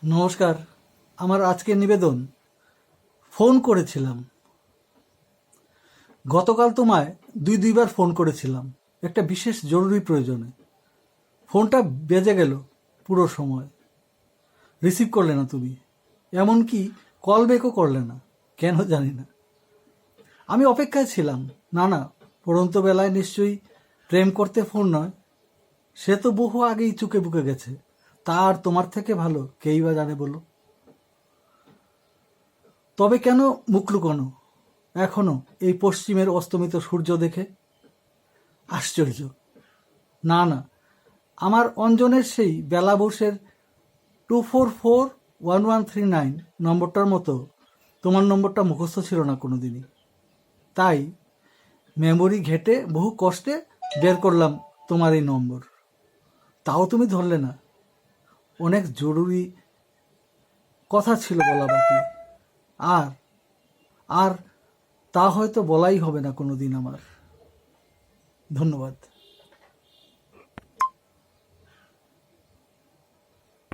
নমস্কার। আমার আজকের নিবেদন, ফোন করেছিলাম গতকাল তোমায় দুইবার ফোন করেছিলাম একটা বিশেষ জরুরি প্রয়োজনে। ফোনটা বেজে গেল পুরো সময়, রিসিভ করলে না তুমি, এমনকি কল ব্যাকও করলে না, কেন জানি না। আমি অপেক্ষায় ছিলাম। না না, পড়ন্ত বেলায় নিশ্চয়ই প্রেম করতে ফোন নয়, সে তো বহু আগেই চুকে বুকে গেছে। তার তোমার থেকে ভালো কেই বা জানে বলো। তবে কেন মুখ লুকোনো এখনো এই পশ্চিমের অস্তমিত সূর্য দেখে? আশ্চর্য। না না, আমার অঞ্জনের সেই বেলা বসের 244139 নম্বরটার মতো তোমার নম্বরটা মুখস্থ ছিল না কোনোদিনই। তাই মেমোরি ঘেটে বহু কষ্টে বের করলাম তোমার এই নম্বর। তাও তুমি ধরলে না। অনেক জরুরি কথা ছিল বলা বাকি। আর আর তা হয়তো বলাই হবে না কোনোদিন আমার। ধন্যবাদ।